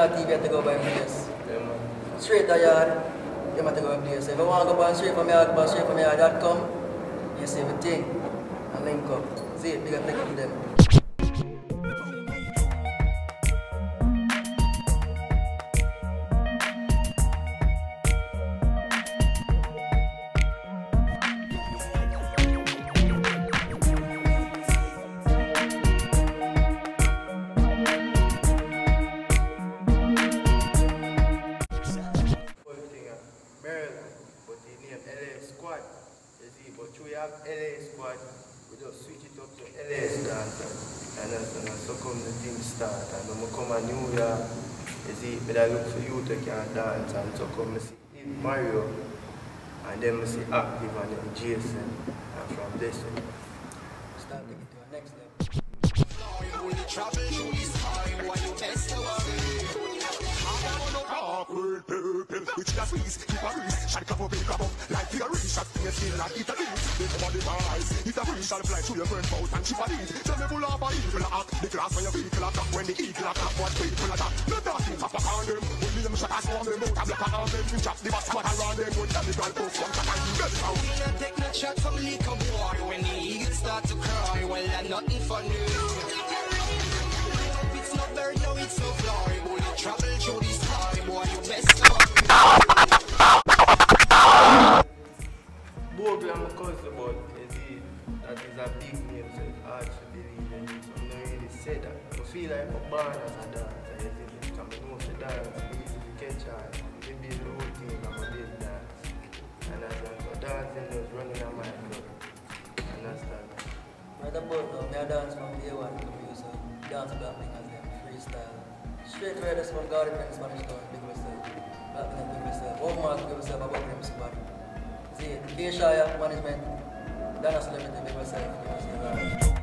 your TV, you have to go by place. Yeah, man. Straight to yard, you have to go by place. If you want to go by straight from yard, go by straight from yard.com, you see everything and link up. See it, big up to them. LA squad, we just switch it up to LA dancer. And so come the thing start. And when we come to New York, you see, but I look for you to can dance. And so come to see Mario, and then we see Active and then Jason. And from this, start taking to the next level. Which got squeeze, keep a grease, shall clap up, clap up, like the ring, shot in your skin like it a leaf. They come on the eyes, if the breeze shall fly through your burn mouth and chip a leaf. Tell me full of a evil act, the glass when your vehicle attack, when the eagle attack, what people attack. No darting, tap back on them, only them shot as one them out, a black on them, you chop the bass squat around them, when the girl go from cat and you get it out. We don't take no shot from liquor boy, when the eagle start to cry, well I'm nothing funny. It's not there, no it's no fly, boy you travel through this time, boy you best to Bob and my cousin, but you see, that is a big name, so it's hard to believe in it. So I'm not really say that. I feel like I'm born as a dancer, you see, because I know to dance, I easy to catch on. They build the whole thing, I'm a big dance. And as I'm so dancing, just running on my blood. Understand? Right about now, I dance from day one to music, dance black as them, freestyle. Straight away, this one got it in Spanish town, big myself. Black big myself. One mark, big myself, about him squad. See, K-Shire management, Dana Celebrity, big myself,